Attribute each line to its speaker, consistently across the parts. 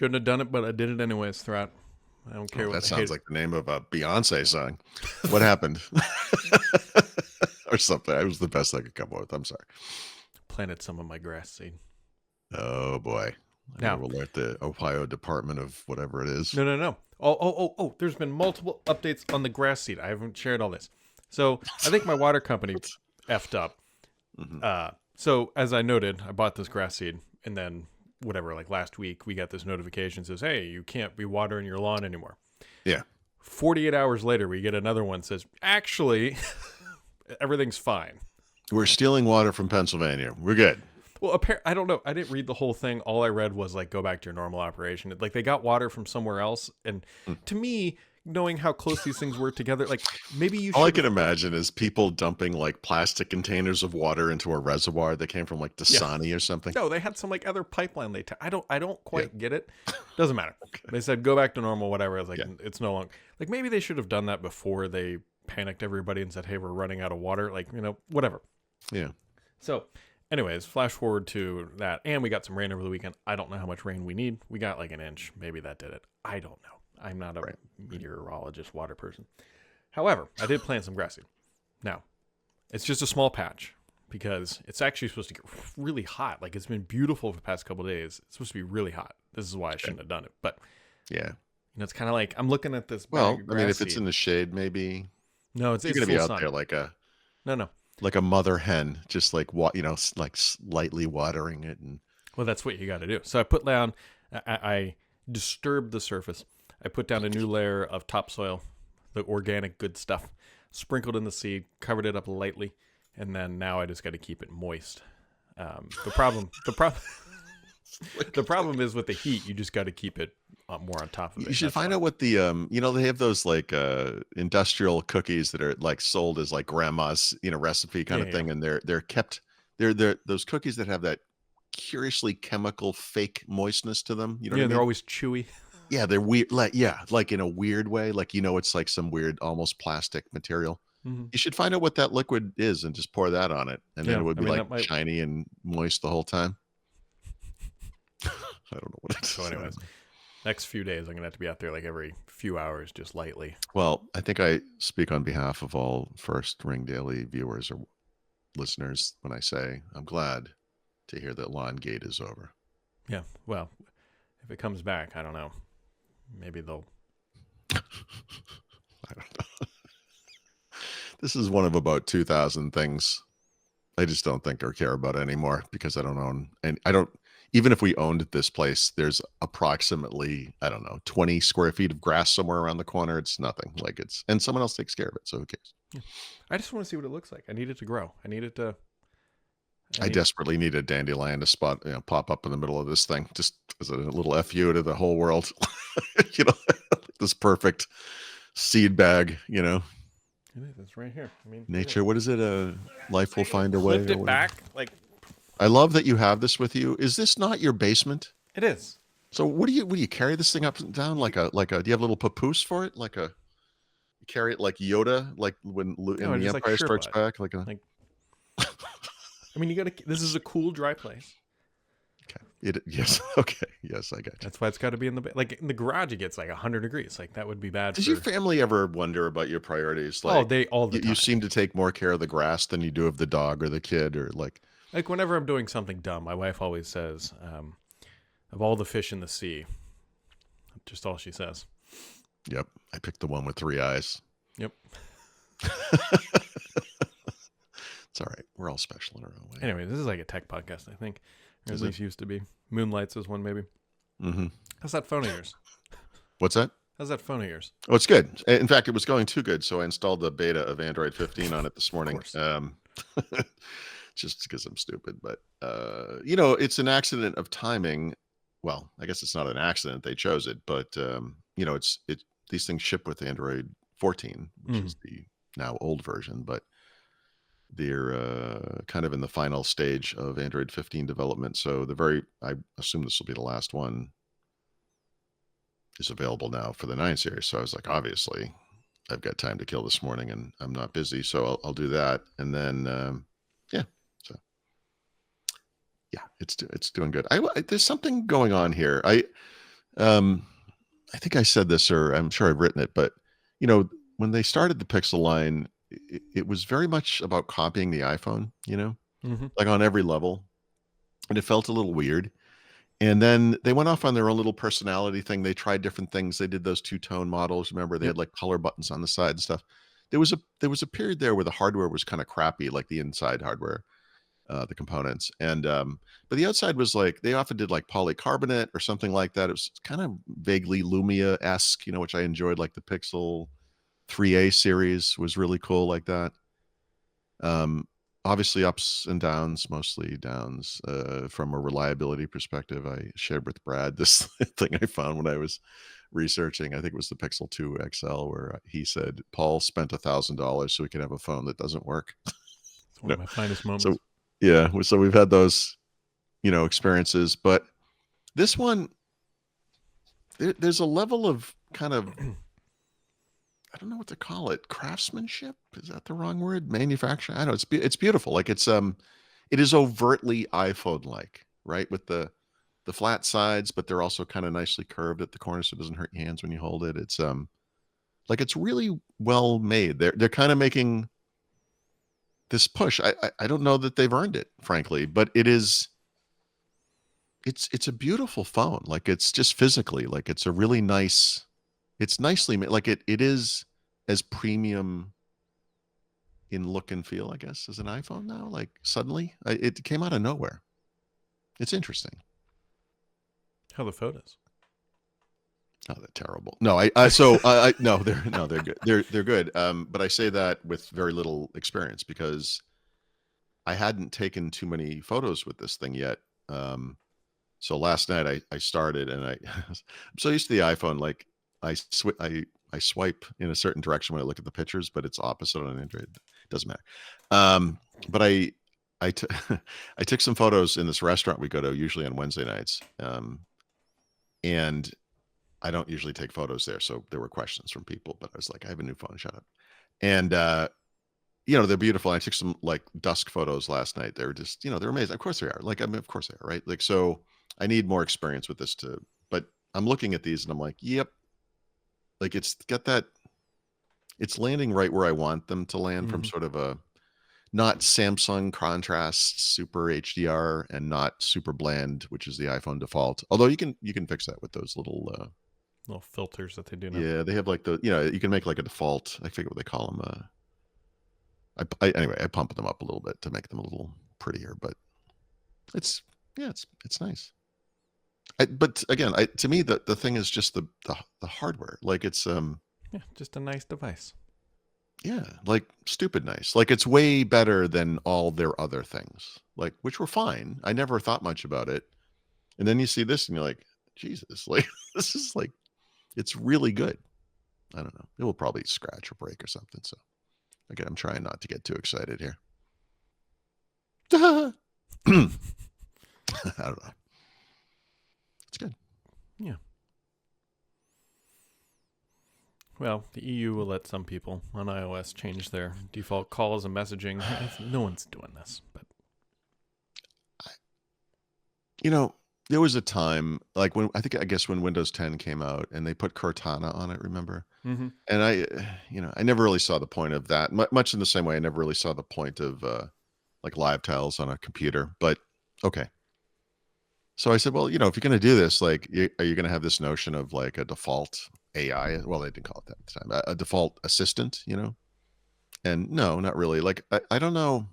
Speaker 1: Shouldn't have done it, but I did it anyways throughout. I don't care
Speaker 2: Oh,
Speaker 1: what
Speaker 2: that
Speaker 1: I
Speaker 2: sounds
Speaker 1: hate.
Speaker 2: like the name of a Beyonce song. What happened? Or something. It was the best I could come up with. I'm sorry.
Speaker 1: Planted some of my grass seed.
Speaker 2: Oh boy. I gotta
Speaker 1: Now,
Speaker 2: alert the Ohio Department of whatever it is.
Speaker 1: no. Oh. There's been multiple updates on the grass seed. I haven't shared all this. So I think my water company effed up.
Speaker 2: Mhm.
Speaker 1: So as I noted, I bought this grass seed, and then whatever, like last week, we got this notification says, "Hey, you can't be watering your lawn anymore."
Speaker 2: Yeah.
Speaker 1: 48 hours later, we get another one that says, "Actually, everything's fine."
Speaker 2: We're stealing water from Pennsylvania. We're good.
Speaker 1: Well, I don't know. I didn't read the whole thing. All I read was like, go back to your normal operation. Like they got water from somewhere else, and
Speaker 2: Mm.
Speaker 1: to me, knowing how close these things were together, like maybe you
Speaker 2: All I
Speaker 1: should
Speaker 2: can
Speaker 1: have.
Speaker 2: imagine is people dumping like plastic containers of water into a reservoir that came from like
Speaker 1: Yeah.
Speaker 2: Dasani or something.
Speaker 1: No, they had some like other pipeline. I don't
Speaker 2: Yeah.
Speaker 1: quite get it. Doesn't matter. They said go back to normal, whatever. I was like,
Speaker 2: Yeah.
Speaker 1: it's no longer like maybe they should have done that before they panicked everybody and said, hey, we're running out of water. Like whatever.
Speaker 2: Yeah.
Speaker 1: So, anyways, flash forward to that, and we got some rain over the weekend. I don't know how much rain we need. We got like an inch. Maybe that did it. I don't know. I'm not a
Speaker 2: Right.
Speaker 1: meteorologist, water person. However, I did plant some grass seed. Now, it's just a small patch because it's actually supposed to get really hot. Like it's been beautiful for the past couple of days. It's supposed to be really hot. This is why I shouldn't have done it. But
Speaker 2: Yeah.
Speaker 1: it's kind of like I'm looking at this bag
Speaker 2: Well,
Speaker 1: of
Speaker 2: I mean,
Speaker 1: grass
Speaker 2: if it's
Speaker 1: seed.
Speaker 2: in the shade, maybe
Speaker 1: No, it's
Speaker 2: you're gonna
Speaker 1: full
Speaker 2: be out
Speaker 1: sun.
Speaker 2: there like
Speaker 1: No.
Speaker 2: a mother hen, just like like slightly watering it, and
Speaker 1: Well, that's what you got to do. So I put down, I disturbed the surface. I put down a new layer of topsoil, the organic good stuff, sprinkled in the seed, covered it up lightly, and then now I just got to keep it moist. The problem, the problem is with the heat. You just got to keep it more on top of
Speaker 2: you
Speaker 1: it.
Speaker 2: should
Speaker 1: That's
Speaker 2: find
Speaker 1: why.
Speaker 2: out what the they have those like industrial cookies that are like sold as like grandma's recipe kind of
Speaker 1: Yeah.
Speaker 2: thing, and they're those cookies that have that curiously chemical fake moistness to them. You know what I
Speaker 1: They're
Speaker 2: mean?
Speaker 1: always chewy.
Speaker 2: Yeah, they're weird. Like in a weird way. Like it's like some weird, almost plastic material.
Speaker 1: Mm-hmm.
Speaker 2: You should find out what that liquid is and just pour that on it, and then
Speaker 1: Yeah,
Speaker 2: it would
Speaker 1: I
Speaker 2: be
Speaker 1: mean
Speaker 2: like
Speaker 1: that might.
Speaker 2: shiny and moist the whole time. I don't know what it is.
Speaker 1: So, anyways, next few days I'm gonna have to be out there like every few hours, just lightly.
Speaker 2: Well, I think I speak on behalf of all First Ring Daily viewers or listeners when I say I'm glad to hear that Lawn Gate is over.
Speaker 1: Yeah. Well, if it comes back, I don't know. Maybe they'll.
Speaker 2: I don't know. This is one of about 2,000 things I just don't think or care about anymore because I don't own, and I don't, even if we owned this place, there's approximately, I don't know, 20 square feet of grass somewhere around the corner. It's nothing like and someone else takes care of it. So who cares?
Speaker 1: Yeah. I just want to see what it looks like. I need it to grow. I need it to.
Speaker 2: I desperately need a dandelion to pop up in the middle of this thing, just as a little FU to the whole world. This perfect seed bag,
Speaker 1: It is. It's right here. I mean,
Speaker 2: nature. What is it? Life will find a way.
Speaker 1: Lift it back. Like
Speaker 2: I love that you have this with you. Is this not your basement?
Speaker 1: it is.
Speaker 2: So what do you carry this thing up and down like a do you have a little papoose for it? You carry it like Yoda, like when
Speaker 1: No,
Speaker 2: in The
Speaker 1: just like
Speaker 2: Empire Strikes
Speaker 1: Sherpa.
Speaker 2: Back,
Speaker 1: Like, I mean, you got to. This is a cool, dry place.
Speaker 2: okay. Yes. Okay. Yes, I got you.
Speaker 1: That's why it's got to be in the like in the garage. It gets like 100 degrees. Like that would be bad.
Speaker 2: Does your family ever wonder about your priorities? Like,
Speaker 1: They all the time.
Speaker 2: you seem to take more care of the grass than you do of the dog or the kid, or like.
Speaker 1: Like whenever I'm doing something dumb, my wife always says, "Of all the fish in the sea," just all she says.
Speaker 2: Yep, I picked the one with 3 eyes.
Speaker 1: Yep.
Speaker 2: It's all right. We're all special in our own way.
Speaker 1: Anyway, this is like a tech podcast, I think. Or at
Speaker 2: Is it?
Speaker 1: least used to be. Moonlights is one, maybe.
Speaker 2: Mm-hmm.
Speaker 1: How's that phone of yours?
Speaker 2: What's that?
Speaker 1: How's that phone of yours?
Speaker 2: Oh, it's good. In fact, it was going too good, so I installed the beta of Android 15 on it this morning. Just because I'm stupid, but it's an accident of timing. Well, I guess it's not an accident; they chose it, but these things ship with Android 14, which is the now old version, but they're kind of in the final stage of Android 15 development. So I assume this will be the last one is available now for the 9 series. So I was like, obviously, I've got time to kill this morning, and I'm not busy, so I'll do that, and then yeah, it's doing good. There's something going on here. Um, I think I said this, or I'm sure I've written it, but you know, when they started the Pixel line, it was very much about copying the iPhone,
Speaker 1: Mm-hmm.
Speaker 2: like on every level, and it felt a little weird. And then they went off on their own little personality thing. They tried different things. They did those two-tone models. Remember, they
Speaker 1: Yep.
Speaker 2: had like color buttons on the side and stuff. There was a period there where the hardware was kind of crappy, like the inside hardware, the components, and but the outside was like they often did like polycarbonate or something like that. It was kind of vaguely Lumia esque, which I enjoyed. Like the Pixel 3A series was really cool, like that. Um, Obviously ups and downs, mostly downs. From a reliability perspective, I shared with Brad this thing I found when I was researching. I think it was the Pixel 2 XL, where he said Paul spent $1,000 so he could have a phone that doesn't work.
Speaker 1: It's
Speaker 2: you
Speaker 1: one
Speaker 2: know,
Speaker 1: of my finest
Speaker 2: so
Speaker 1: moments.
Speaker 2: yeah, so we've had those, experiences, but this one, there's a level of kind of, I don't know what to call it, craftsmanship. Is that the wrong word? Manufacturing. I don't know. It's beautiful. Like it is overtly iPhone like, right? With the flat sides, but they're also kind of nicely curved at the corner so it doesn't hurt your hands when you hold it. It's like it's really well made. They're kind of making this push. I don't know that they've earned it, frankly, but it's a beautiful phone. Like it's just physically, like it's a really nice, it's nicely made. Like it is as premium in look and feel, I guess, as an iPhone now. Like suddenly, it came out of nowhere. It's interesting.
Speaker 1: How the photos?
Speaker 2: Oh, they're terrible. No, I no, they're good. They're good. But I say that with very little experience because I hadn't taken too many photos with this thing yet. So last night I started and I'm so used to the iPhone. Like I swipe in a certain direction when I look at the pictures, but it's opposite on Android. It doesn't matter. But I took some photos in this restaurant we go to usually on Wednesday nights. And I don't usually take photos there, so there were questions from people, but I was like, I have a new phone, shut up. And they're beautiful. I took some like dusk photos last night. They were just, they're amazing. Of course they are. Like, I mean, of course they are, right? Like, so I need more experience with this but I'm looking at these and I'm like, yep, like it's got that, it's landing right where I want them to land from
Speaker 1: Mm-hmm.
Speaker 2: sort of a not Samsung contrast super HDR and not super bland, which is the iPhone default. Although you can fix that with those little
Speaker 1: Little filters that they do now.
Speaker 2: yeah, they have like you can make like a default. I forget what they call them. Anyway, I pump them up a little bit to make them a little prettier, but it's yeah, it's nice. But again, to me the thing is just the hardware. Like it's
Speaker 1: Yeah, just a nice device.
Speaker 2: yeah, like stupid nice. Like it's way better than all their other things. Like which were fine. I never thought much about it. And then you see this and you're like, Jesus, like this is like it's really good. I don't know. It will probably scratch or break or something. So again, I'm trying not to get too excited here. I don't know. It's good.
Speaker 1: Yeah. Well, the EU will let some people on iOS change their default calls and messaging. No one's doing this, but
Speaker 2: You know, there was a time like I guess when Windows 10 came out and they put Cortana on it, remember?
Speaker 1: mm-hmm.
Speaker 2: And I never really saw the point of that. Much in the same way I never really saw the point of like live tiles on a computer, but okay. So I said, well, if you're going to do this, like, are you going to have this notion of like a default AI? Well, they didn't call it that at the time, a default assistant, And no, not really. Like, I don't know.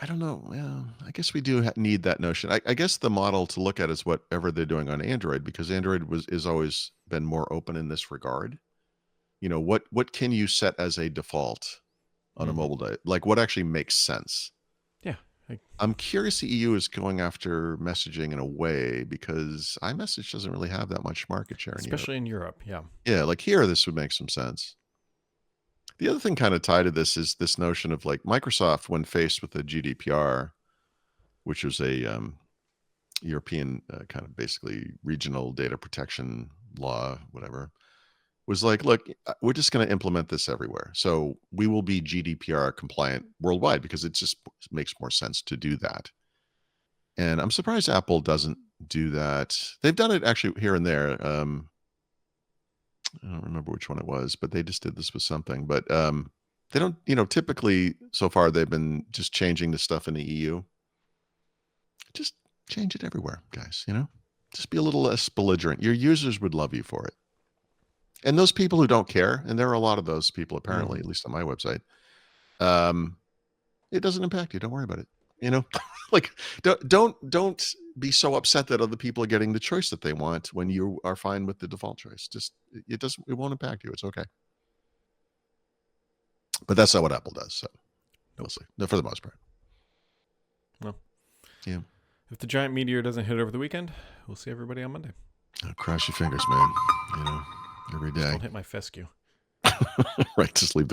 Speaker 2: I don't know. Well, I guess we do need that notion. I guess the model to look at is whatever they're doing on Android, because Android is always been more open in this regard. What can you set as a default on a
Speaker 1: Mm-hmm.
Speaker 2: mobile device? Like, what actually makes sense?
Speaker 1: Yeah. I,
Speaker 2: I'm curious the EU is going after messaging in a way because iMessage doesn't really have that much market share in Europe.
Speaker 1: especially in Europe. Yeah.
Speaker 2: Yeah, like here, this would make some sense. The other thing kind of tied to this is this notion of like Microsoft, when faced with the GDPR, which was a European kind of basically regional data protection law, whatever, was like, look, we're just going to implement this everywhere. So we will be GDPR compliant worldwide because it just makes more sense to do that. And I'm surprised Apple doesn't do that. They've done it actually here and there. I don't remember which one it was, but they just did this with something. But they don't, typically so far they've been just changing the stuff in the EU. Just change it everywhere, guys, Just be a little less belligerent. Your users would love you for it. And those people who don't care, and there are a lot of those people apparently, at least on my website, it doesn't impact you. Don't worry about it. Like don't be so upset that other people are getting the choice that they want when you are fine with the default choice. Just it won't impact you. It's okay. But that's not what Apple does. So we'll see. No, for the most part.
Speaker 1: Well,
Speaker 2: yeah.
Speaker 1: If the giant meteor doesn't hit over the weekend, we'll see everybody on Monday.
Speaker 2: Cross your fingers, man. Every day.
Speaker 1: Don't hit my fescue.
Speaker 2: Right. Just leave